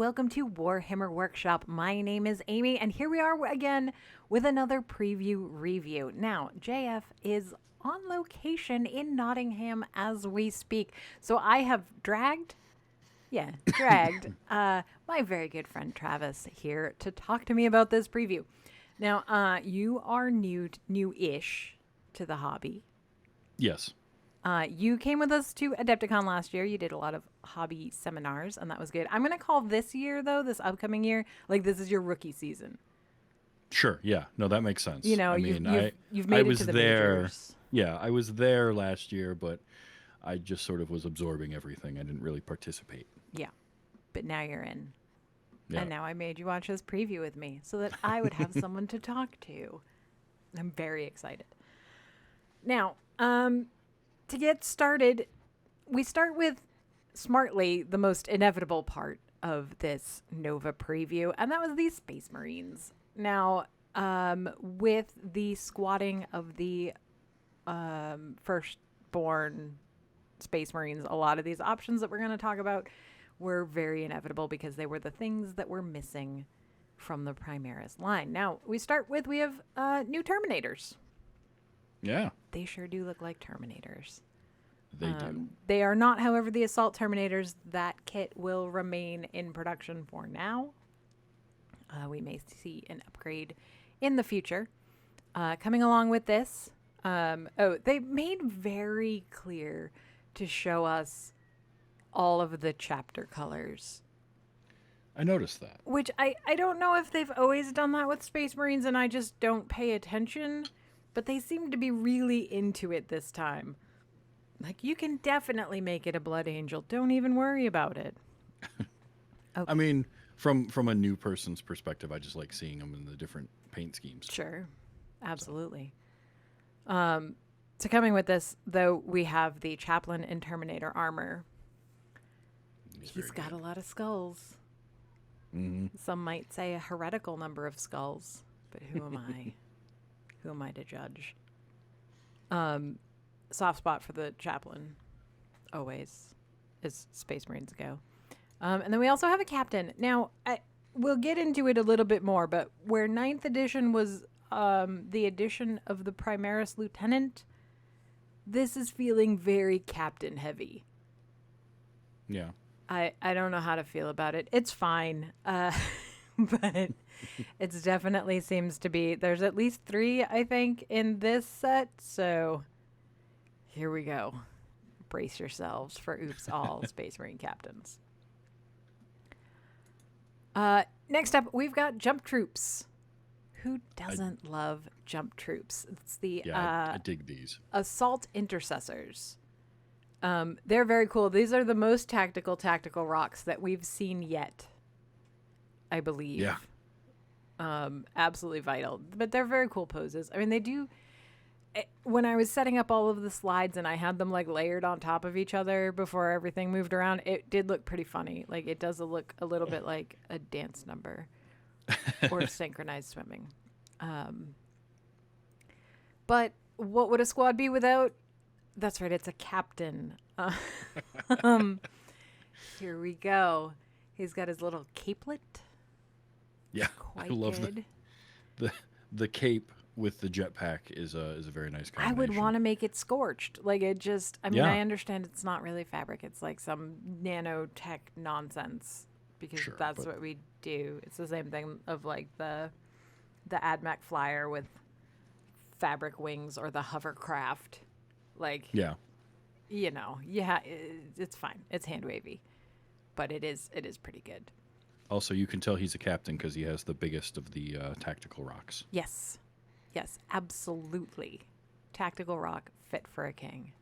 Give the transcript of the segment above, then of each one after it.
welcome to Warhammer Workshop. My name is Amy, and here we are again with another preview review. Now, JF is on location in Nottingham as we speak, so I have dragged my very good friend Travis here to talk to me about this preview. Now, you are new-ish to the hobby. Yes. You came with us to Adepticon last year. You did a lot of hobby seminars, and that was good. I'm going to call this year, though, this upcoming year, like this is your rookie season. Sure. Yeah. No, that makes sense. You know, you've made it to the majors. Yeah, I was there last year, but I just sort of was absorbing everything. I didn't really participate. Yeah, but now you're in. Yeah. And now I made you watch this preview with me so that I would have someone to talk to. I'm very excited. Now, to get started, we start with, smartly, the most inevitable part of this NoVa preview, and that was the Space Marines. Now, with the squatting of the firstborn Space Marines, a lot of these options that we're going to talk about were very inevitable because they were the things that were missing from the Primaris line. Now, we have new Terminators. Yeah. They sure do look like Terminators. They do. They are not, however, the Assault Terminators. That kit will remain in production for now. We may see an upgrade in the future. Coming along with this, they made very clear to show us all of the chapter colors. I noticed that. Which I don't know if they've always done that with Space Marines and I just don't pay attention. But they seem to be really into it this time. Like, you can definitely make it a Blood Angel. Don't even worry about it. Okay. I mean, from a new person's perspective, I just like seeing them in the different paint schemes. Sure. Absolutely. So coming with this, though, we have the Chaplain and Terminator armor. He's got a lot of skulls. Mm-hmm. Some might say a heretical number of skulls. But who am I? Who am I to judge? Soft spot for the Chaplain, always, as Space Marines go. And then we also have a Captain. Now, we'll get into it a little bit more, but where 9th edition was the addition of the Primaris Lieutenant, this is feeling very Captain heavy. Yeah. I don't know how to feel about it. It's fine. But it definitely seems to be, there's at least 3, I think, in this set. So here we go. Brace yourselves for oops all Space Marine captains. Next up, we've got Jump Troops. Who doesn't love Jump Troops? It's the I dig these. Assault Intercessors. They're very cool. These are the most tactical rocks that we've seen yet, I believe. Yeah. Absolutely vital. But they're very cool poses. I mean, they do... When I was setting up all of the slides and I had them like layered on top of each other before everything moved around, it did look pretty funny. Like, it does look a little bit like a dance number or synchronized swimming. But what would a squad be without? That's right, it's a captain. Here we go. He's got his little capelet. Yeah, Quite I love good. the cape with the jetpack is a very nice combination. I would want to make it scorched. Like, it just, I mean, Yeah. I understand it's not really fabric. It's like some nanotech nonsense because Sure, that's what we do. It's the same thing of like the AdMech flyer with fabric wings or the hovercraft. Like, Yeah. you know, yeah, it's fine. It's hand wavy, but it is pretty good. Also, you can tell he's a captain because he has the biggest of the tactical rocks. Yes, absolutely. Tactical rock fit for a king.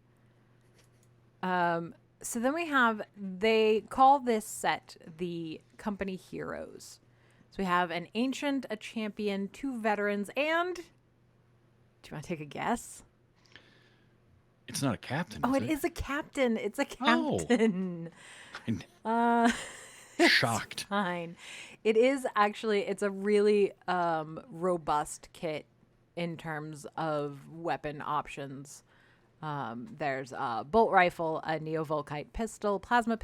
So then they call this set the Company Heroes. So we have an Ancient, a Champion, 2 Veterans, and... Do you want to take a guess? It's not a captain, Oh, is it is a captain. It's a captain. Shocked. Fine. It is actually, it's a really robust kit in terms of weapon options. There's a bolt rifle, a neovolkite pistol, plasma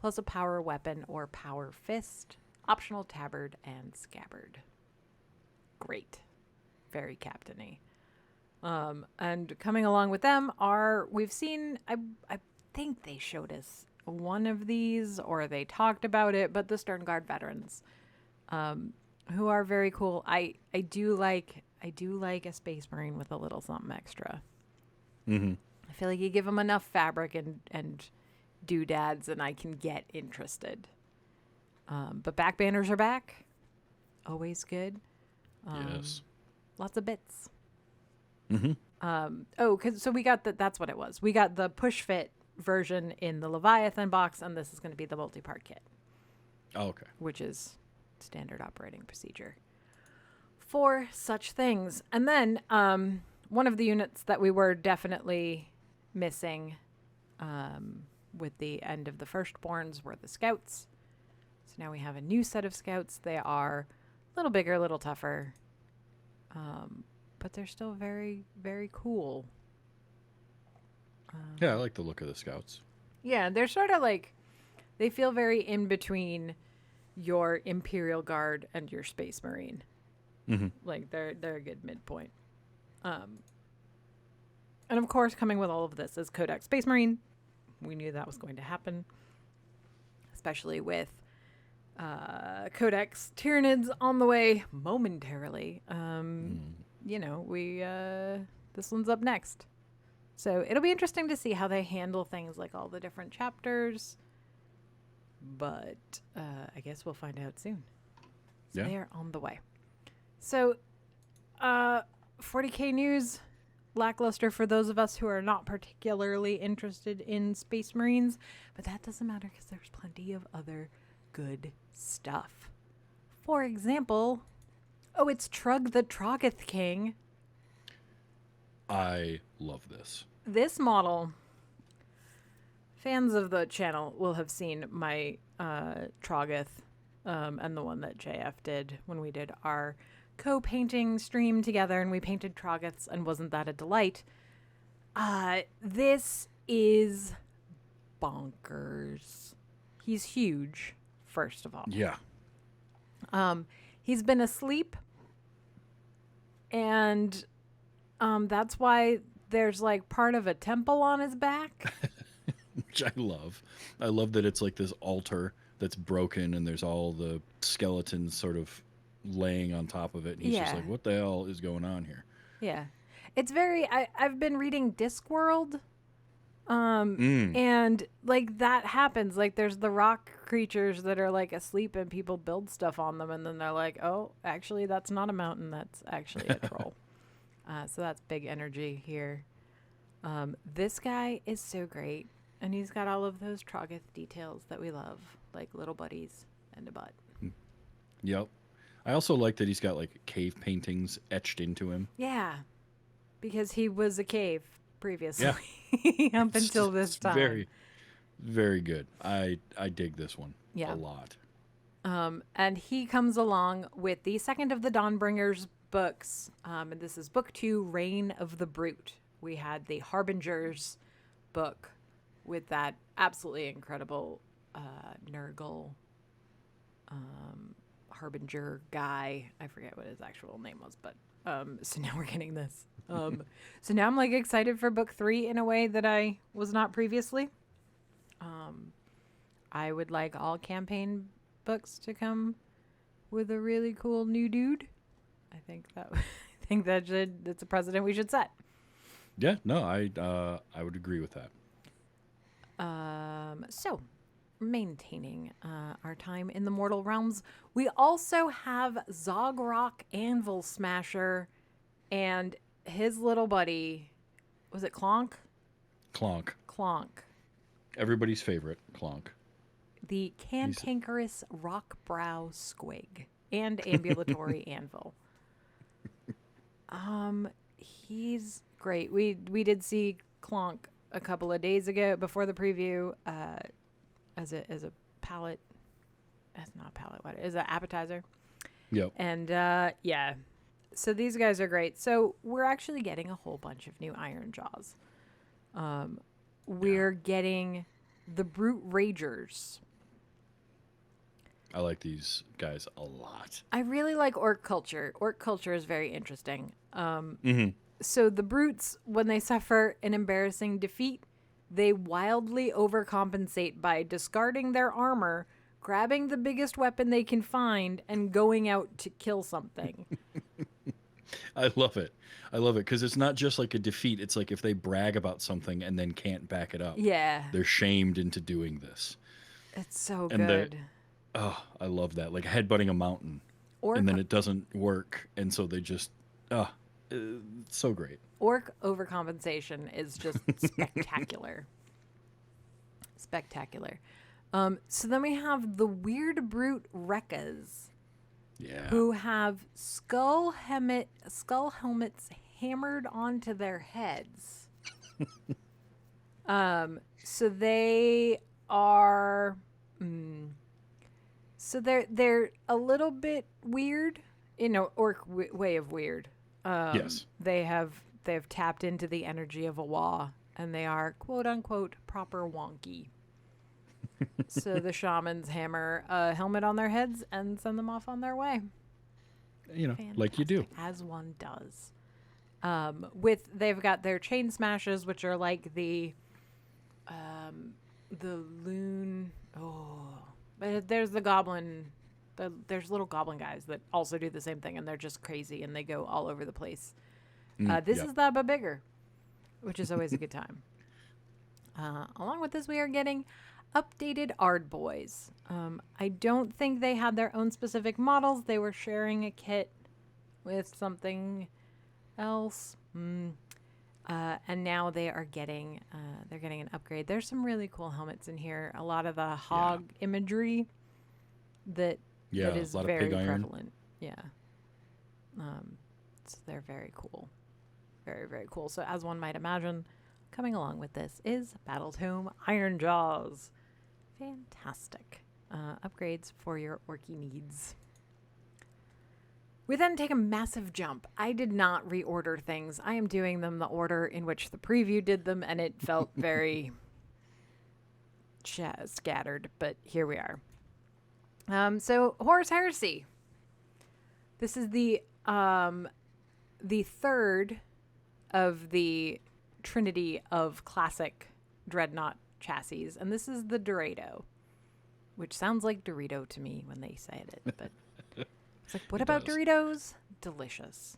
plus a power weapon or power fist, optional tabard, and scabbard. Great. Very captain-y. And coming along with them are, we've seen, I think they showed us one of these or they talked about it, but the Stern Guard veterans, who are very cool. I do like a Space Marine with a little something extra. Mm-hmm. I feel like you give them enough fabric and doodads and I can get interested. But back banners are back. Always good. Yes. Lots of bits. Mm-hmm. So we got that's what it was. We got the push fit version in the Leviathan box, and this is going to be the multi-part kit. Oh, okay. Which is standard operating procedure for such things. And then one of the units that we were definitely missing with the end of the Firstborns were the Scouts. So now we have a new set of Scouts. They are a little bigger, a little tougher. But they're still very, very cool. Yeah, I like the look of the Scouts. Yeah, they're sort of like, they feel very in between your Imperial Guard and your Space Marine. Mm-hmm. Like they're a good midpoint. And of course, coming with all of this is Codex Space Marine. We knew that was going to happen, especially with Codex Tyranids on the way momentarily. You know, this one's up next. So it'll be interesting to see how they handle things like all the different chapters. But I guess we'll find out soon. So they are on the way. So 40K news, lackluster for those of us who are not particularly interested in Space Marines. But that doesn't matter because there's plenty of other good stuff. For example, it's Trug the Trogoth King. I love this. This model, fans of the channel will have seen my Trogoth and the one that JF did when we did our co-painting stream together and we painted Trogoths, and wasn't that a delight? This is bonkers. He's huge, first of all. Yeah. He's been asleep, and that's why there's like part of a temple on his back. Which I love. I love that it's like this altar that's broken and there's all the skeletons sort of laying on top of it. And he's just like, what the hell is going on here? Yeah. It's very, I've been reading Discworld. And like that happens. Like there's the rock creatures that are like asleep and people build stuff on them. And then they're like, oh, actually that's not a mountain. That's actually a troll. So that's big energy here. This guy is so great. And he's got all of those Trogoth details that we love, like little buddies and a butt. Yep. I also like that he's got like cave paintings etched into him. Yeah. Because he was a cave previously. Yeah. Up until this time. Very, very good. I dig this one a lot. And he comes along with the second of the Dawnbringers books. And this is book 2, Reign of the Brute. We had the Harbingers book with that absolutely incredible Nurgle Harbinger guy. I forget what his actual name was, but so now we're getting this. So now I'm like excited for book 3 in a way that I was not previously. I would like all campaign books to come with a really cool new dude. I think that's a precedent we should set. Yeah, no, I would agree with that. So maintaining our time in the mortal realms, we also have Zogrok Anvil Smasher and his little buddy. Was it Clonk? Clonk. Everybody's favorite, Clonk. The cantankerous rockbrow squig and ambulatory anvil. He's great. We did see Clonk a couple of days ago before the preview as a palate. That's not a palate. What is an appetizer? Yep. And yeah, so these guys are great. So we're actually getting a whole bunch of new Iron Jaws. We're getting the Brute Ragers, I like these guys a lot. I really like orc culture. Orc culture is very interesting. Hmm. So the brutes, when they suffer an embarrassing defeat, they wildly overcompensate by discarding their armor, grabbing the biggest weapon they can find, and going out to kill something. I love it. I love it because it's not just like a defeat. It's like if they brag about something and then can't back it up, Yeah, they're shamed into doing this. it's so And the good. oh, I love that. Like headbutting a mountain, and Orc then it doesn't work, and so they just it's so great. orc overcompensation is just spectacular. Spectacular. So then we have the weird brute Rekkas, Yeah. who have skull helmets hammered onto their heads. So they are, so they're a little bit weird, orc way of weird. Yes. They have tapped into the energy of a Wa, and they are quote unquote proper wonky. So the shamans hammer a helmet on their heads and send them off on their way. Like you do. As one does. They've got their chain smashes, which are like the loon. Oh, but there's the goblin. There's little goblin guys that also do the same thing, and they're just crazy and they go all over the place. This Yep. is that, but bigger, which is always a good time. Along with this, we are getting updated Ard Boys. I don't think they had their own specific models. They were sharing a kit with something else. And now they are getting an upgrade. There's some really cool helmets in here. A lot of the hog imagery that is a lot very of pig iron. prevalent. Yeah. So they're very cool. Very, very cool. So as one might imagine, coming along with this is Battle Tome Iron Jaws. Fantastic. Upgrades for your orky needs. We then take a massive jump. I did not reorder things. I am doing them the order in which the preview did them, and it felt very scattered, but here we are. So Horus Heresy. This is the third of the trinity of classic Dreadnought chassis, and this is the Dorado, which sounds like Dorito to me when they say it, but it's like, what about does. Doritos? Delicious.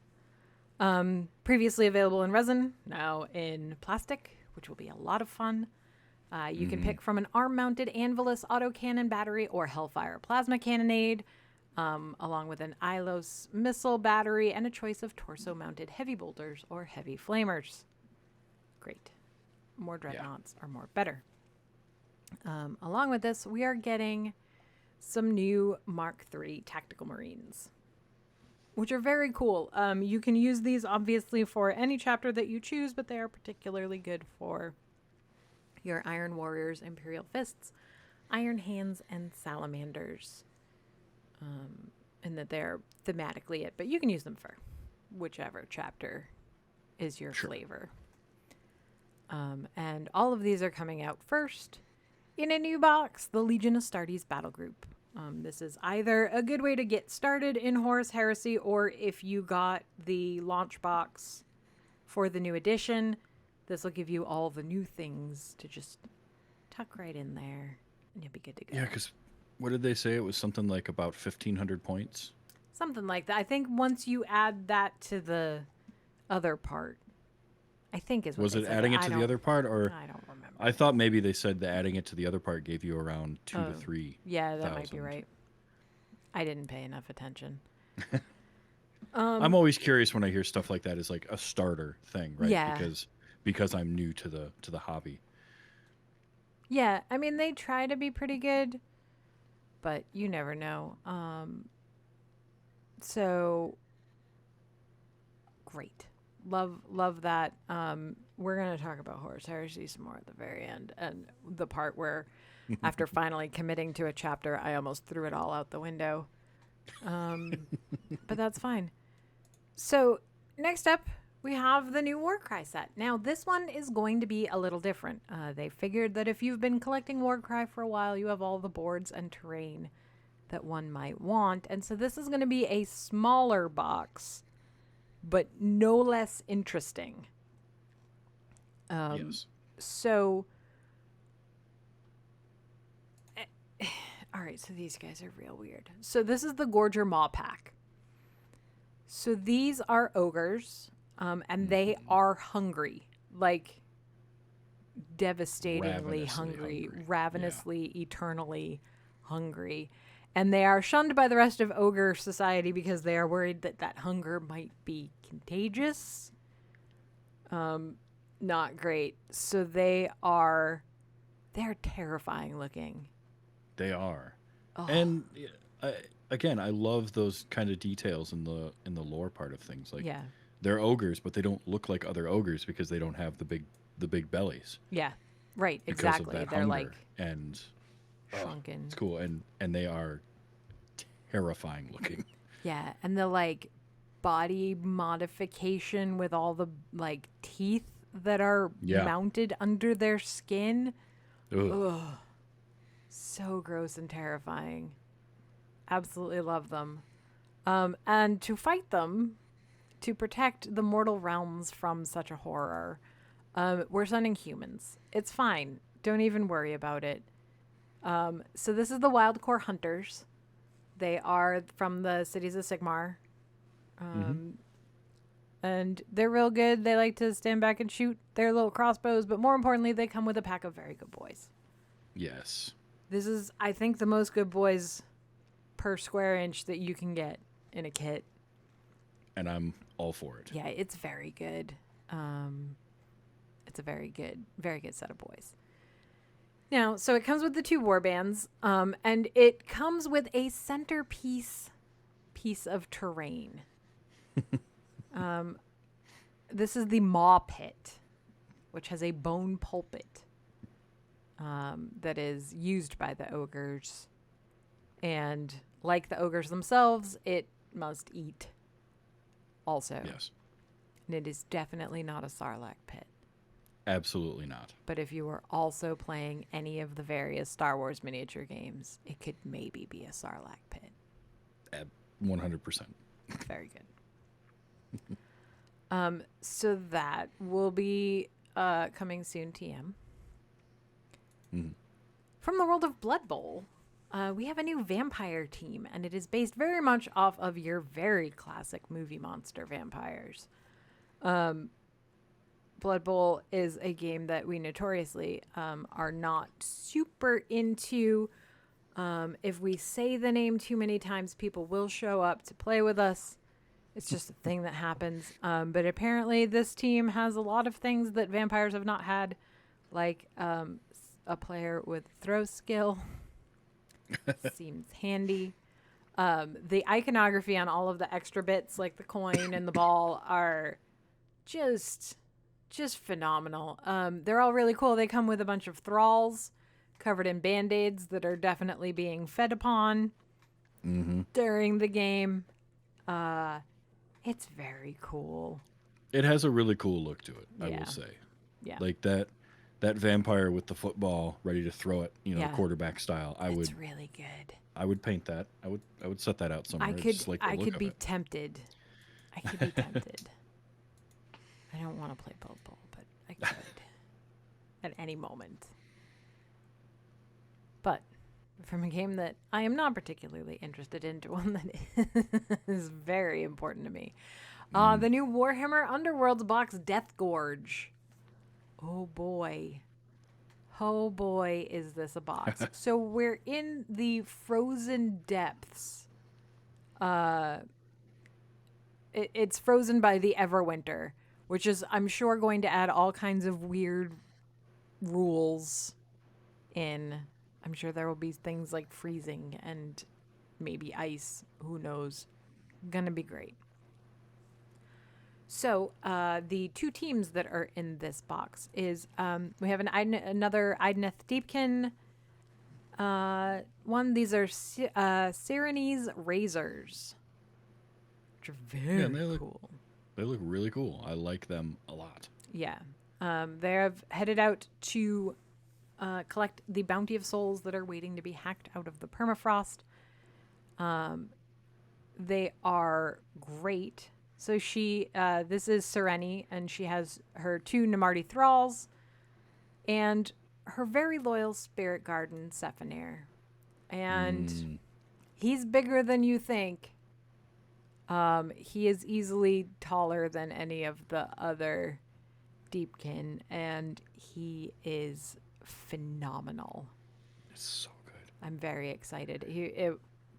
Previously available in resin, now in plastic, which will be a lot of fun. You can pick from an arm-mounted Anvilus autocannon battery or Hellfire plasma cannonade, along with an Ilos missile battery and a choice of torso-mounted heavy bolters or heavy flamers. Great. More dreadnoughts are more better. Along with this, we are getting some new Mark III Tactical Marines, which are very cool. You can use these obviously for any chapter that you choose, but they are particularly good for your Iron Warriors, Imperial Fists, Iron Hands, and Salamanders. And that they're thematically it, but you can use them for whichever chapter is your flavor. And all of these are coming out first in a new box, the Legion Astartes Battle Group. This is either a good way to get started in Horus Heresy, or if you got the launch box for the new edition, this will give you all the new things to just tuck right in there, and you'll be good to go. Yeah, because what did they say? It was something like about 1,500 points. Something like that. I think once you add that to the other part, I think is what Was they it said. adding it to the other part, or I don't remember. I thought maybe they said that adding it to the other part gave you around 2 to 3. Yeah, that might be right. I didn't pay enough attention. I'm always curious when I hear stuff like that as like a starter thing, right? Yeah. Because I'm new to the hobby. Yeah, I mean they try to be pretty good, but you never know. So great. Love that. We're going to talk about Horus Heresy some more at the very end, and the part where after finally committing to a chapter, I almost threw it all out the window. But that's fine. So next up, we have the new Warcry set. Now, this one is going to be a little different. They figured that if you've been collecting Warcry for a while, you have all the boards and terrain that one might want. And so this is going to be a smaller box, but no less interesting. Yes. So, all right, so these guys are real weird. So this is the Gorger Maw Pack. So these are ogres, and they are hungry, like devastatingly hungry, ravenously, eternally hungry. And they are shunned by the rest of ogre society because they are worried that that hunger might be contagious. Not great. So they're terrifying looking. They are. Oh. And I love those kind of details in the lore part of things. Like, they're ogres, but they don't look like other ogres because they don't have the big bellies. Yeah, right. Because exactly. Of that they're hunger. like And shrunken. It's cool, and they are terrifying looking. Yeah, and the like body modification with all the like teeth that are mounted under their skin. Ugh. So gross and terrifying. Absolutely love them. And to fight them, to protect the mortal realms from such a horror, we're sending humans. It's fine. Don't even worry about it. So this is the Wildcore Hunters. They are from the cities of Sigmar. And they're real good. They like to stand back and shoot their little crossbows, but more importantly, they come with a pack of very good boys. Yes. This is, I think, the most good boys per square inch that you can get in a kit. And I'm all for it. Yeah, it's very good. It's a very good set of boys. Now, so it comes with the 2 warbands, and it comes with a centerpiece piece of terrain. This is the Maw Pit, which has a bone pulpit that is used by the ogres. And like the ogres themselves, it must eat also. Yes. And it is definitely not a Sarlacc pit. Absolutely not. But if you were also playing any of the various Star Wars miniature games, it could maybe be a Sarlacc pit. 100%. Very good. So that will be coming soon, TM. From the world of Blood Bowl, we have a new vampire team, and it is based very much off of your very classic movie monster vampires. Blood Bowl is a game that we notoriously are not super into. If we say the name too many times, people will show up to play with us. It's just a thing that happens. But apparently this team has a lot of things that vampires have not had, like a player with throw skill. Seems handy. The iconography on all of the extra bits, like the coin and the ball, are just phenomenal. They're all really cool. They come with a bunch of thralls covered in band-aids that are definitely being fed upon during the game. It's very cool. It has a really cool look to it, I will say. Yeah. Like that vampire with the football ready to throw it, quarterback style. It's really good. I would paint that. I would set that out somewhere. I could be tempted. I could be tempted. I don't want to play Blood Bowl, but I could at any moment. But from a game that I am not particularly interested in to one that is very important to me. The new Warhammer Underworlds box, Death Gorge. Oh boy, is this a box. So we're in the frozen depths. It's frozen by the Everwinter, which is, I'm sure, going to add all kinds of weird rules in. I'm sure there will be things like freezing and maybe ice. Who knows? Gonna be great. So the 2 teams that are in this box is we have another Idneth Deepkin one. These are Cyrenese Razors, which are very cool. They look really cool. I like them a lot. Yeah. They have headed out to collect the bounty of souls that are waiting to be hacked out of the permafrost. They are great. So this is Sereni, and she has her 2 Namarti thralls, and her very loyal spirit guardian, Sephanir. And he's bigger than you think. He is easily taller than any of the other Deepkin, and he is phenomenal. It's so good. I'm very excited.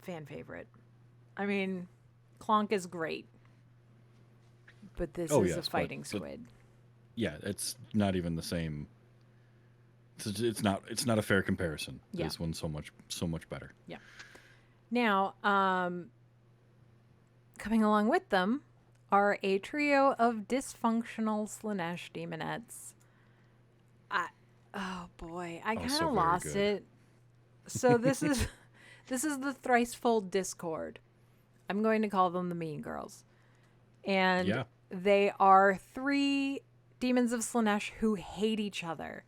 Fan favorite. I mean, Clonk is great, but this is a fighting squid. Yeah, it's not even the same. It's not a fair comparison. Yeah. This one's so much better. Yeah. Now, coming along with them are a trio of dysfunctional Slaanesh demonettes. Oh boy, I kind of lost it. So this is the thricefold Discord. I'm going to call them the Mean Girls. And they are 3 demons of Slaanesh who hate each other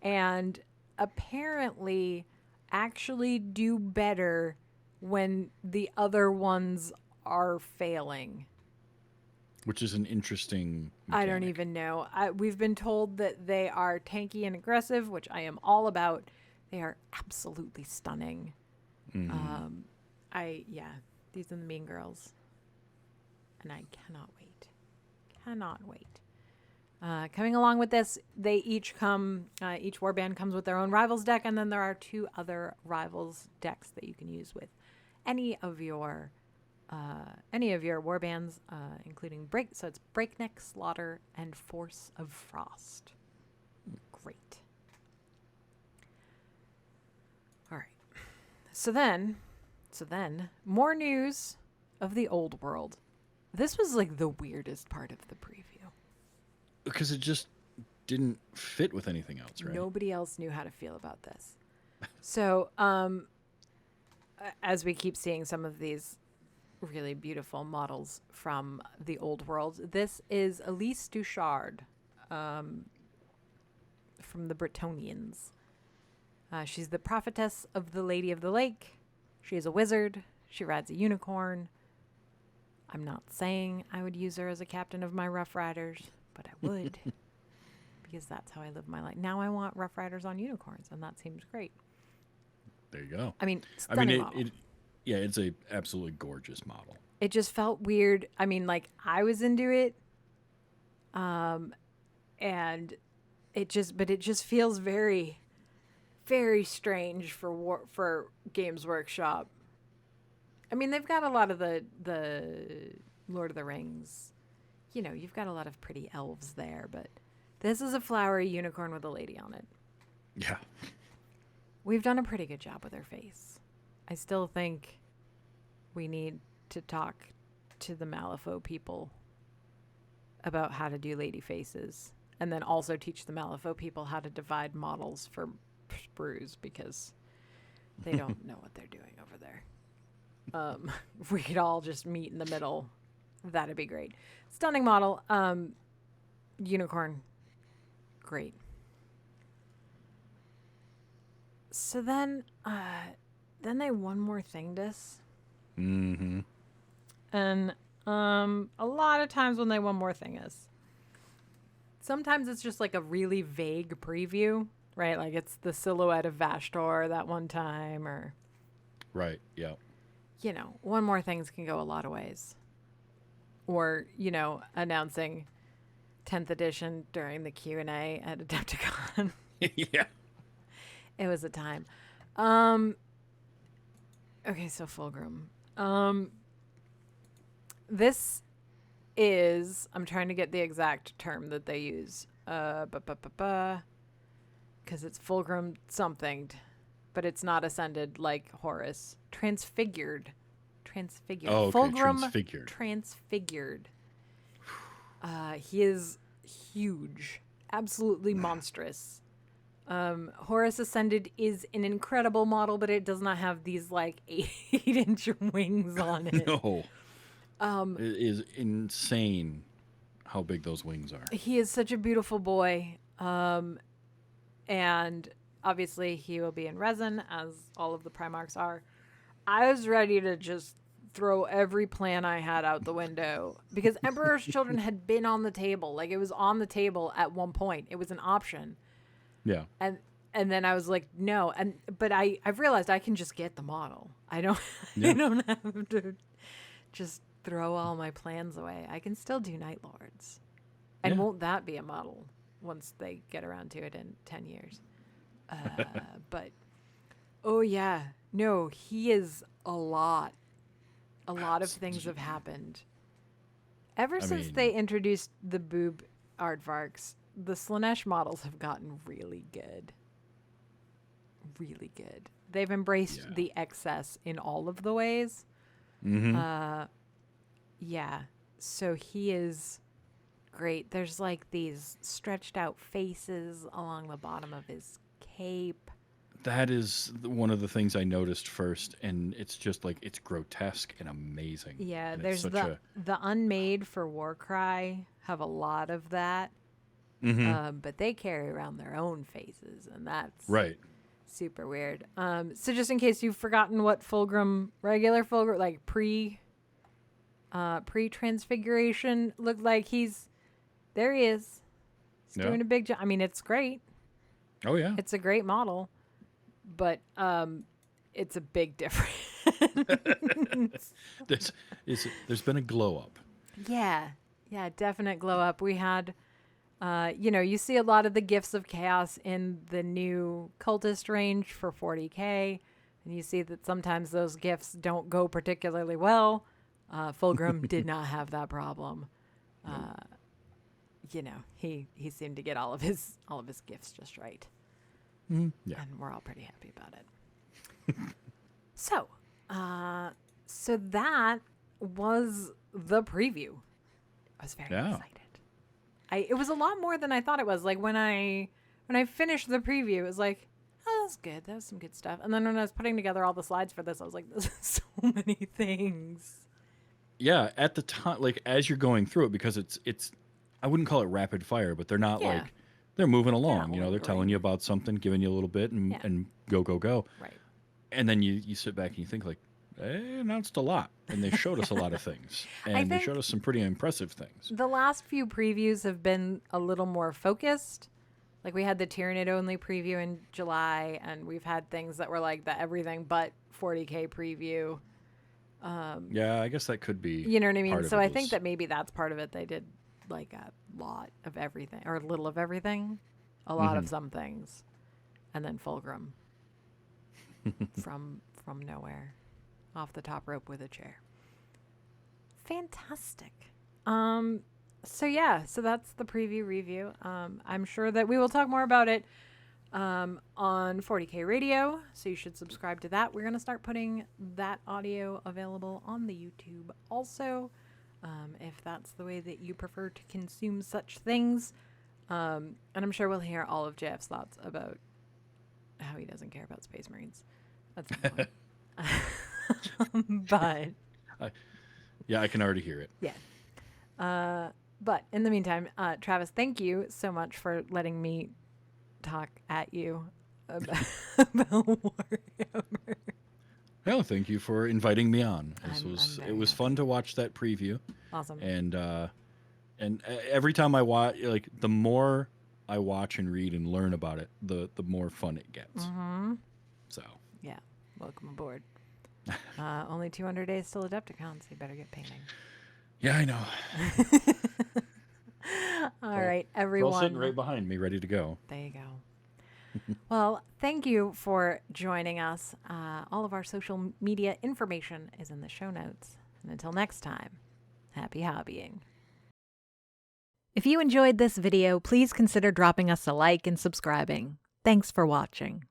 and apparently actually do better when the other ones are failing. Which is an interesting mechanic. I don't even know. We've been told that they are tanky and aggressive, which I am all about. They are absolutely stunning. Mm-hmm. These are the Mean Girls. And I cannot wait. Cannot wait. Coming along with this, they each warband comes with their own rivals deck, and then there are 2 other rivals decks that you can use with any of your warbands, including so it's Breakneck, Slaughter, and Force of Frost. Great. All right. So then, more news of the old world. This was like the weirdest part of the preview. Because it just didn't fit with anything else, right? Nobody else knew how to feel about this. So, as we keep seeing some of these really beautiful models from the old world, this is Elise Duchard from the Bretonnians. She's the prophetess of the Lady of the Lake. She is a wizard. She rides a unicorn. I'm not saying I would use her as a captain of my Rough Riders, but I would because that's how I live my life. Now I want Rough Riders on unicorns, and that seems great. There you go. I mean, stunning model. It's a absolutely gorgeous model. It just felt weird. I mean, like, I was into it, and it just feels very, very strange for Games Workshop. I mean, they've got a lot of the Lord of the Rings. You know, you've got a lot of pretty elves there, but this is a flowery unicorn with a lady on it. Yeah. We've done a pretty good job with her face. I still think we need to talk to the Malifaux people about how to do lady faces, and then also teach the Malifaux people how to divide models for sprues, because they don't know what they're doing over there. If we could all just meet in the middle, that'd be great. Stunning model. Unicorn. Great. So then they one more thinged us. Mm-hmm. And a lot of times when they one more thing us, sometimes it's just like a really vague preview, right? Like it's the silhouette of Vashtor that one time, or right, yeah. You know, one more things can go a lot of ways. Or, you know, announcing 10th edition during the Q&A at Adepticon. Yeah. It was a time. Okay, so Fulgrim. This is, I'm trying to get the exact term that they use. Because it's Fulgrim something, but it's not ascended like Horus. Transfigured. Oh, okay. Fulgrim Transfigured. Transfigured. He is huge. Absolutely monstrous. Horus Ascended is an incredible model, but it does not have these like 8-inch wings on it. No. It is insane how big those wings are. He is such a beautiful boy. And obviously he will be in resin, as all of the Primarchs are. I was ready to just throw every plan I had out the window because Emperor's Children had been on the table. Like, it was on the table at one point. It was an option. Yeah. And then I was like, no. But I've realized I can just get the model. I don't Yeah. I don't have to just throw all my plans away. I can still do Night Lords. And won't that be a model once they get around to it in 10 years? But, oh yeah. No, he is a lot. A lot of things have happened. Ever since they introduced the boob aardvarks, the Slanesh models have gotten really good. Really good. They've embraced the excess in all of the ways. Mm-hmm. Yeah. So he is great. There's like these stretched out faces along the bottom of his cape. That is one of the things I noticed first, and it's just like it's grotesque and amazing. Yeah, and there's the unmade for Warcry have a lot of that, but they carry around their own faces, and that's right. Super weird. So just in case you've forgotten what regular Fulgrim, like pre-transfiguration looked like, there he is. He's doing a big job. I mean, it's great. Oh yeah, it's a great model. But it's a big difference. There's been a glow up. Yeah, definite glow up. We had, you see a lot of the gifts of chaos in the new cultist range for 40K, and you see that sometimes those gifts don't go particularly well. Fulgrim did not have that problem. He seemed to get all of his gifts just right. Yeah. And we're all pretty happy about it. So that was the preview. I was very excited. It was a lot more than I thought it was. Like when I finished the preview, it was like, oh, that was good. That was some good stuff. And then when I was putting together all the slides for this, I was like, this is so many things. Yeah, at the time, like as you're going through it, because it's I wouldn't call it rapid fire, but they're not like. They're moving along, they're telling you about something, giving you a little bit, and go. Right. And then you sit back and you think like, they announced a lot, and they showed us a lot of things, and they showed us some pretty impressive things. The last few previews have been a little more focused. Like we had the Tyranid only preview in July, and we've had things that were like the everything but 40K preview. Yeah, I guess that could be. You know what I mean? So I think that maybe that's part of it. They did like a lot of everything or a little of everything, a lot of some things, and then Fulgrim from nowhere, off the top rope with a chair. Fantastic. So that's the preview review. I'm sure that we will talk more about it on 40K Radio, so you should subscribe to that. We're going to start putting that audio available on the YouTube also. If that's the way that you prefer to consume such things. And I'm sure we'll hear all of JF's thoughts about how he doesn't care about Space Marines. That's fine. But yeah, I can already hear it. Yeah. But in the meantime, Travis, thank you so much for letting me talk at you about Warhammer. Well, thank you for inviting me on. It was fun to watch that preview. Awesome. And every time I watch, like the more I watch and read and learn about it, the more fun it gets. Mm-hmm. So yeah, welcome aboard. Only 200 days till Adepticon, so you better get painting. Yeah, I know. All right, everyone. All sitting right behind me, ready to go. There you go. Well, thank you for joining us. All of our social media information is in the show notes. And until next time, happy hobbying. If you enjoyed this video, please consider dropping us a like and subscribing. Thanks for watching.